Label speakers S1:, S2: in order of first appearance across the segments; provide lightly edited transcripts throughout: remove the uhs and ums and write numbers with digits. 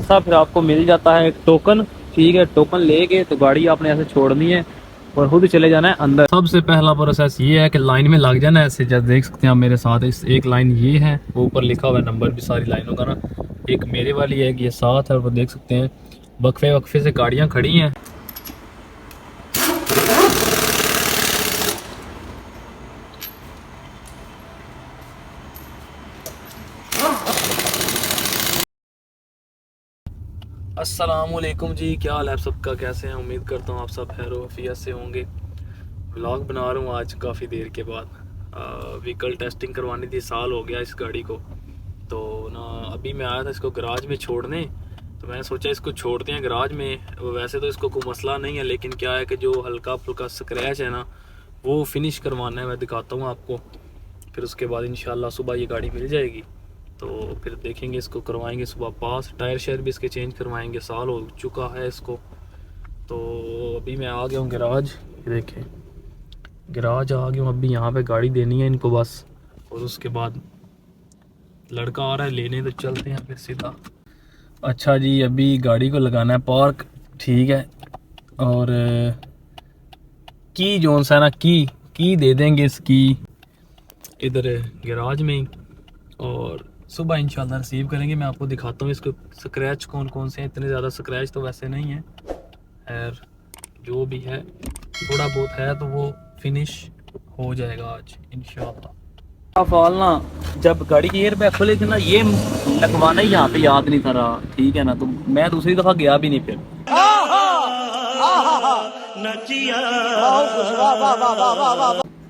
S1: सा फिर आपको मिल जाता है एक टोकन। ठीक है, टोकन लेके तो गाड़ी आपने ऐसे छोड़नी है और खुद चले जाना है अंदर। सबसे पहला प्रोसेस ये है कि लाइन में लग जाना है ऐसे, जैसे देख सकते हैं आप मेरे साथ। इस एक लाइन ये है, वो ऊपर लिखा हुआ है नंबर भी सारी लाइनों का ना, एक मेरे वाली है, एक ये साथ है, वो देख सकते हैं वक्फे वक्फे से गाड़ियाँ खड़ी हैं। अस्सलामुअलैकुम जी, क्या हाल है आप सबका, कैसे हैं? उम्मीद करता हूँ आप सब खैर वफियत से होंगे। व्लॉग बना रहा हूँ आज काफ़ी देर के बाद। व्हीकल टेस्टिंग करवानी थी, साल हो गया इस गाड़ी को। तो ना अभी मैं आया था इसको गराज में छोड़ने, तो मैंने सोचा इसको छोड़ते हैं गराज में। वैसे तो इसको कोई मसला नहीं है, लेकिन क्या है कि जो हल्का फुल्का स्क्रैच है ना, वो फिनिश करवाना है। मैं दिखाता हूँ आपको, फिर उसके बाद इंशाल्लाह सुबह ये गाड़ी मिल जाएगी। तो फिर देखेंगे, इसको करवाएंगे सुबह पास। टायर शेयर भी इसके चेंज करवाएंगे, साल हो चुका है इसको। तो अभी मैं आ गया हूँ गराज, देखें गराज आ गया हूँ। अभी यहाँ पे गाड़ी देनी है इनको बस, और उसके बाद लड़का आ रहा है लेने, तो चलते हैं फिर सीधा। अच्छा जी, अभी गाड़ी को लगाना है पार्क, ठीक है। और की जोन सा है ना, की दे देंगे इसकी इधर गराज में ही, और सुबह इंशाल्लाह रिसीव करेंगे। मैं आपको दिखाता हूँ इसको स्क्रैच कौन कौन से हैं। इतने ज़्यादा स्क्रैच तो वैसे नहीं है, खैर जो भी है थोड़ा बहुत है तो वो फिनिश हो जाएगा आज इंशाल्लाह। फालना जब गाड़ी की एयर बैग खोले थे ना, ये लगवाना ही यहाँ पे याद नहीं था रहा, ठीक है ना। तो मैं दूसरी दफ़ा गया भी नहीं फिर।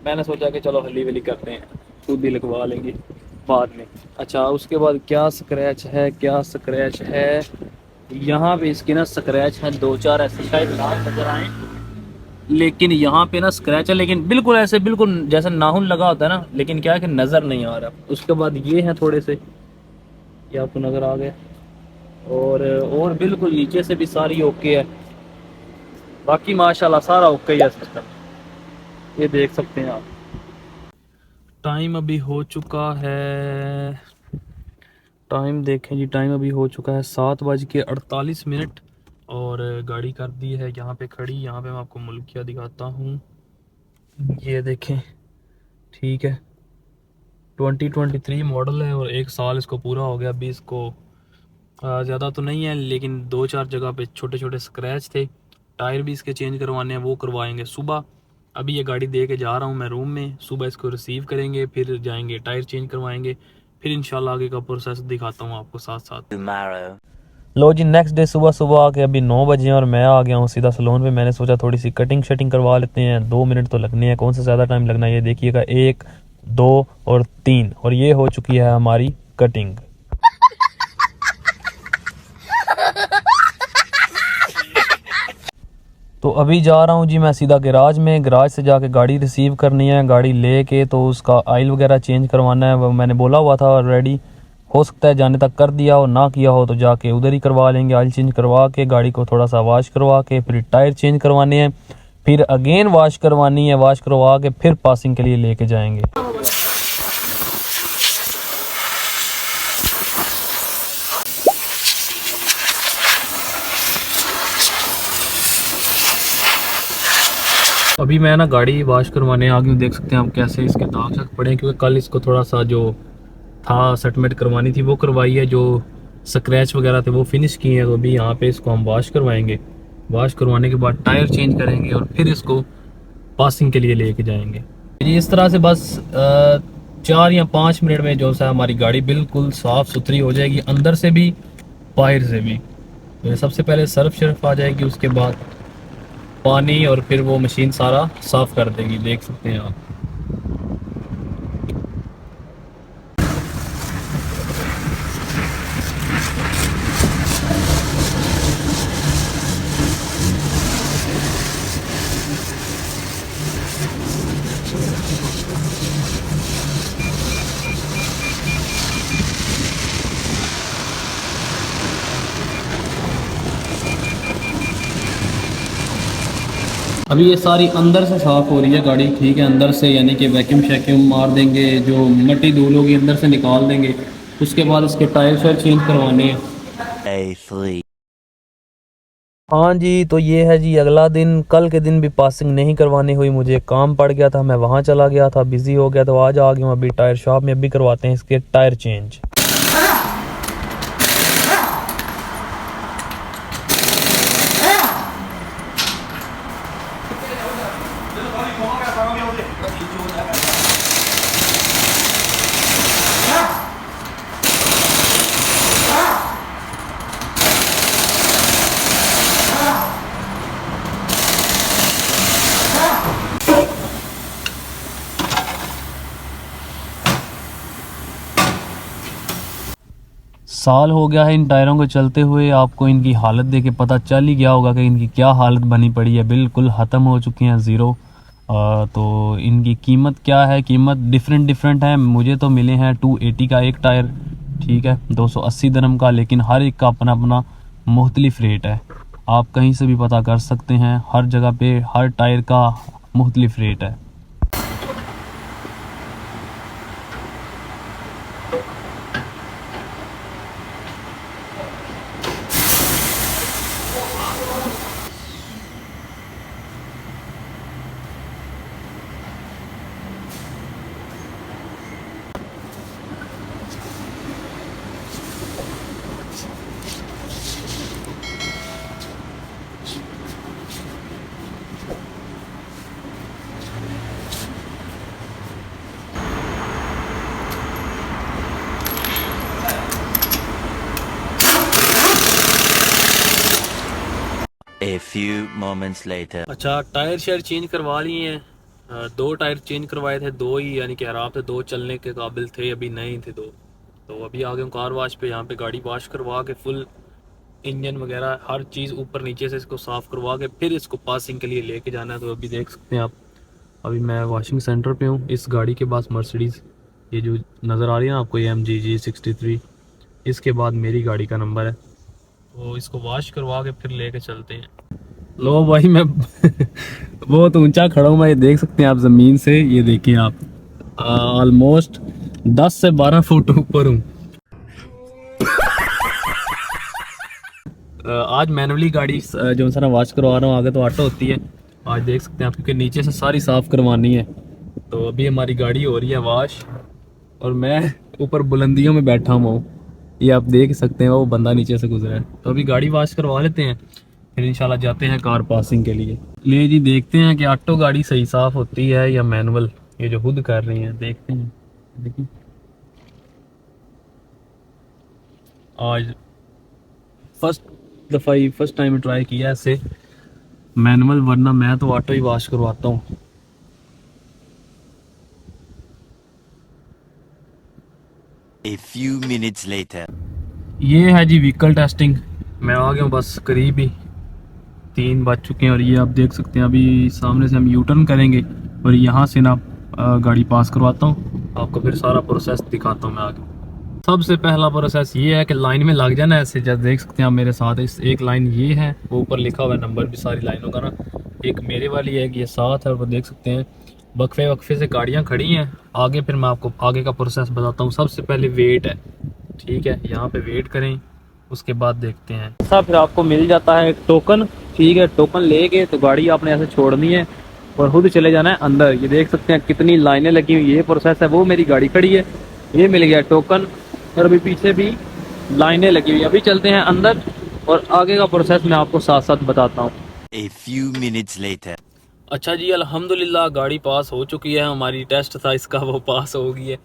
S1: मैंने सोचा कि चलो हल्ली वली करते हैं, खुद ही लगवा लेंगे बाद में। अच्छा, उसके बाद क्या स्क्रैच है, क्या स्क्रैच है यहाँ पे इसके ना, स्क्रैच है दो चार ऐसे, शायद लाल नजर आए, लेकिन यहाँ पे ना स्क्रैच है, लेकिन बिल्कुल ऐसे बिल्कुल जैसे नाखून लगा होता है ना, लेकिन क्या है कि नज़र नहीं आ रहा। उसके बाद ये हैं थोड़े से, ये आपको नज़र आ गया। और बिल्कुल नीचे से भी सारी ओके है, बाकी माशाल्लाह सारा ओके है सिस्टम, ये देख सकते हैं आप। टाइम अभी हो चुका है, टाइम देखें जी, टाइम अभी हो चुका है 7:48। और गाड़ी कर दी है यहाँ पे खड़ी। यहाँ पे मैं आपको मुल्किया दिखाता हूँ, ये देखें, ठीक है। 2023 मॉडल है और एक साल इसको पूरा हो गया। अभी इसको ज़्यादा तो नहीं है, लेकिन दो चार जगह पे छोटे छोटे स्क्रैच थे। टायर भी इसके चेंज करवाने हैं, वो करवाएंगे सुबह। अभी ये गाड़ी दे के जा रहा हूँ मैं रूम में, सुबह इसको रिसीव करेंगे, फिर जाएंगे टायर चेंज करवाएंगे, फिर इंशाल्लाह आगे का प्रोसेस दिखाता हूँ आपको साथ साथ। लो जी, नेक्स्ट डे सुबह सुबह आके अभी 9 बजे और मैं आ गया हूँ सीधा सलून पे। मैंने सोचा थोड़ी सी कटिंग शटिंग करवा लेते हैं, 2 मिनट तो लगने हैं, कौन सा ज़्यादा टाइम लगना है। ये देखिएगा, 1 2 और 3, और ये हो चुकी है हमारी कटिंग। तो अभी जा रहा हूँ जी मैं सीधा गैराज में, गैराज से जाके गाड़ी रिसीव करनी है। गाड़ी लेके तो उसका ऑयल वगैरह चेंज करवाना है, वो मैंने बोला हुआ था ऑलरेडी। हो सकता है जाने तक कर दिया हो, ना किया हो तो जाके उधर ही करवा लेंगे। ऑयल चेंज करवा के गाड़ी को थोड़ा सा वॉश करवा के फिर टायर चेंज करवाने हैं, फिर अगेन वॉश करवानी है, वॉश करवा के फिर पासिंग के लिए लेके जाएंगे। अभी मैं ना गाड़ी वॉश करवाने आ गई हूँ, देख सकते हैं आप कैसे इसके दाग शाग पड़े हैं, क्योंकि कल इसको थोड़ा सा जो था सेटलमेंट करवानी थी वो करवाई है, जो स्क्रैच वगैरह थे वो फिनिश किए हैं। तो अभी यहाँ पे इसको हम वॉश करवाएंगे, वॉश करवाने के बाद टायर चेंज करेंगे और फिर इसको पासिंग के लिए लेके जाएंगे। इस तरह से बस 4 या 5 मिनट में जो सा हमारी गाड़ी बिल्कुल साफ़ सुथरी हो जाएगी, अंदर से भी बाहर से भी। तो सबसे पहले सर्फ शर्फ आ जाएगी, उसके बाद पानी, और फिर वो मशीन सारा साफ़ कर देगी, देख सकते हैं आप। अभी ये सारी अंदर से साफ़ हो रही है गाड़ी, ठीक है, अंदर से, यानी कि वैक्यूम शैक्यूम मार देंगे, जो मट्टी धूल होगी अंदर से निकाल देंगे। उसके बाद इसके टायर शायर चेंज करवाने हैं,
S2: Day 3.
S1: हाँ जी, तो ये है जी अगला दिन। कल के दिन भी पासिंग नहीं करवानी हुई, मुझे काम पड़ गया था, मैं वहाँ चला गया था, बिज़ी हो गया, तो आज आ गया हूँ अभी टायर शॉप में। अभी करवाते हैं इसके टायर चेंज। साल हो गया है इन टायरों को चलते हुए। आपको इनकी हालत देख के पता चल ही गया होगा कि इनकी क्या हालत बनी पड़ी है, बिल्कुल ख़त्म हो चुकी हैं, ज़ीरो। तो इनकी कीमत क्या है, कीमत डिफरेंट है। मुझे तो मिले हैं 280 का एक टायर, ठीक है, 280 दिरहम का, लेकिन हर एक का अपना अपना मुख्तलिफ रेट है। आप कहीं से भी पता कर सकते हैं, हर जगह पे हर टायर का मुख्तलिफ रेट है।
S2: A few moments later.
S1: अच्छा, टायर शेयर चेंज करवा लिए हैं। दो टायर चेंज करवाए थे, दो ही यानी कि खराब थे, दो चलने के काबिल थे, अभी नए थे दो। तो अभी आ गए हूँ कार वाश पे। यहाँ पे गाड़ी वाश करवा के फुल इंजन वगैरह हर चीज़ ऊपर नीचे से इसको साफ़ करवा के फिर इसको पासिंग के लिए लेके जाना है। तो अभी देख सकते हैं आप, अभी मैं वॉशिंग सेंटर पे हूँ। इस गाड़ी के पास मर्सिडीज़, ये जो नज़र आ रही है ना आपको, ये MG G63, इसके बाद मेरी गाड़ी का नंबर है। तो इसको वॉश करवा के फिर लेके चलते हैं। लो भाई, मैं बहुत ऊंचा खड़ा हूँ, मैं, ये देख सकते हैं आप ज़मीन से, ये देखिए आप, ऑलमोस्ट 10 से 12 फुट ऊपर हूँ। आज मैनुअली गाड़ी जो सा ना वॉश करवा रहा हूँ, आगे तो ऑटो होती है। आज देख सकते हैं आप, क्योंकि नीचे से सारी साफ़ करवानी है। तो अभी हमारी गाड़ी हो रही है वॉश, और मैं ऊपर बुलंदियों में बैठा हुआ हूँ, ये आप देख सकते हैं, वो बंदा नीचे से गुजरा है। तो अभी गाड़ी वॉश करवा लेते हैं, फिर इंशाल्लाह जाते हैं कार पासिंग के लिए। ले जी, देखते हैं कि ऑटो गाड़ी सही साफ़ होती है या मैनुअल, ये जो खुद कर रही हैं, देखते हैं। देखिए, आज फर्स्ट टाइम ट्राई किया ऐसे मैनुअल, वरना मैं तो ऑटो ही वॉश करवाता हूँ।
S2: A few minutes later.
S1: ये है जी व्हीकल टेस्टिंग। मैं आ गया हूँ बस करीब ही, 3 बज चुके हैं। और ये आप देख सकते हैं, अभी सामने से हम यू टर्न करेंगे और यहाँ से ना गाड़ी पास करवाता हूँ, आपको फिर सारा प्रोसेस दिखाता हूँ मैं आगे। सबसे पहला प्रोसेस ये है कि लाइन में लग जाना है ऐसे। जैसे देख सकते हैं आप मेरे साथ, इस एक लाइन ये है, वो ऊपर लिखा हुआ है नंबर भी सारी लाइनों का ना, एक मेरे वाली है, एक ये साथ है, और वो देख सकते हैं वक्फे वक्फे से गाड़ियाँ खड़ी हैं आगे। फिर मैं आपको आगे का प्रोसेस बताता हूँ। सबसे पहले वेट है, ठीक है, यहाँ पे वेट करें, उसके बाद देखते हैं। ऐसा फिर आपको मिल जाता है एक टोकन, ठीक है, टोकन लेके तो गाड़ी आपने ऐसे छोड़नी है और खुद चले जाना है अंदर। ये देख सकते हैं कितनी लाइनें लगी हुई, ये प्रोसेस है। वो मेरी गाड़ी खड़ी है, ये मिल गया टोकन, और अभी पीछे भी लाइनें लगी हुई। अभी चलते हैं अंदर और आगे का प्रोसेस मैं आपको साथ साथ बताता हूँ।
S2: A few minutes later.
S1: अच्छा जी, अल्हम्दुलिल्लाह गाड़ी पास हो चुकी है। हमारी टेस्ट था इसका, वो पास हो गई है।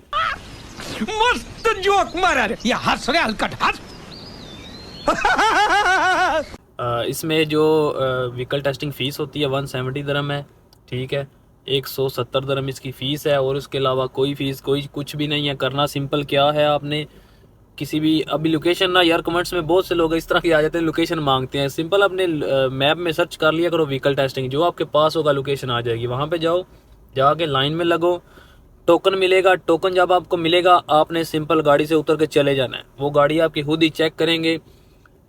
S3: मस्त जोक मारा रे, ये हंस रहे हलकट हंस।
S1: इसमें जो व्हीकल टेस्टिंग फ़ीस होती है 170 दिरहम है, ठीक है, 170 दिरहम इसकी फ़ीस है। और उसके अलावा कोई फ़ीस कोई कुछ भी नहीं है। करना सिंपल क्या है, आपने किसी भी, अभी लोकेशन ना यार, कमेंट्स में बहुत से लोग इस तरह के आ जाते हैं, लोकेशन मांगते हैं। सिंपल अपने मैप में सर्च कर लिया करो व्हीकल टेस्टिंग, जो आपके पास होगा लोकेशन आ जाएगी, वहाँ पे जाओ, जाके लाइन में लगो, टोकन मिलेगा। टोकन जब आपको मिलेगा, आपने सिंपल गाड़ी से उतर के चले जाना है। वो गाड़ी आपकी खुद ही चेक करेंगे,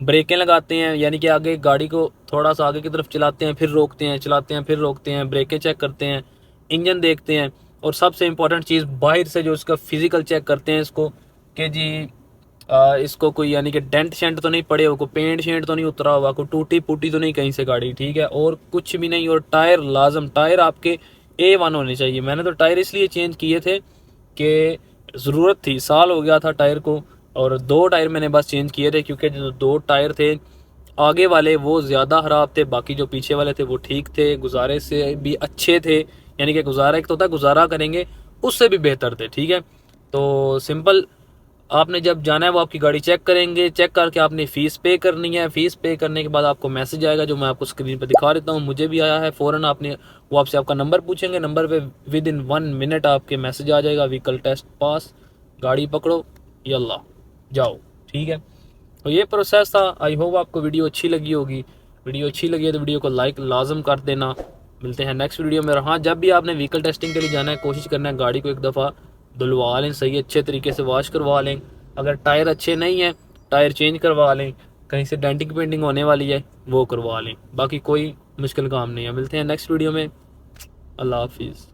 S1: ब्रेकें लगाते हैं, यानी कि आगे गाड़ी को थोड़ा सा आगे की तरफ चलाते हैं, फिर रोकते हैं, चलाते हैं, फिर रोकते हैं, ब्रेकें चेक करते हैं, इंजन देखते हैं, और सबसे इम्पोर्टेंट चीज़ बाहर से जो इसका फिज़िकल चेक करते हैं इसको, कि जी इसको कोई यानी कि डेंट शेंट तो नहीं पड़े हो, कोई पेंट शेंट तो नहीं उतरा हुआ, कोई टूटी फूटी तो नहीं कहीं से गाड़ी, ठीक है, और कुछ भी नहीं। और टायर लाजम, टायर आपके A1 होने चाहिए। मैंने तो टायर इसलिए चेंज किए थे कि ज़रूरत थी, साल हो गया था टायर को, और 2 टायर मैंने बस चेंज किए थे, क्योंकि जो 2 टायर थे आगे वाले वो ज़्यादा ख़राब थे, बाकी जो पीछे वाले थे वो ठीक थे, गुजारे से भी अच्छे थे, यानी कि गुजारा एक तो होता है गुजारा करेंगे उससे भी बेहतर थे, ठीक है। तो सिंपल, आपने जब जाना है वो आपकी गाड़ी चेक करेंगे, चेक करके आपने फ़ीस पे करनी है। फ़ीस पे करने के बाद आपको मैसेज आएगा, जो मैं आपको स्क्रीन पर दिखा देता हूँ, मुझे भी आया है। फ़ौरन आपने, वो आपसे आपका नंबर पूछेंगे, नंबर पे विद इन 1 मिनट आपके मैसेज आ जाएगा, व्हीकल टेस्ट पास, गाड़ी पकड़ो, यल्ला जाओ, ठीक है। तो ये प्रोसेस था। आई होप आपको वीडियो अच्छी लगी होगी। वीडियो अच्छी लगी है तो वीडियो को लाइक लाजम कर देना। मिलते हैं नेक्स्ट वीडियो में। हाँ, जब भी आपने व्हीकल टेस्टिंग के लिए जाना है, कोशिश करना है गाड़ी को एक दफ़ा धुलवा लें, सही अच्छे तरीके से वॉश करवा लें। अगर टायर अच्छे नहीं हैं, टायर चेंज करवा लें, कहीं से डेंटिंग पेंटिंग होने वाली है वो करवा लें, बाकी कोई मुश्किल काम नहीं है। मिलते हैं नेक्स्ट वीडियो में। अल्लाह हाफिज़।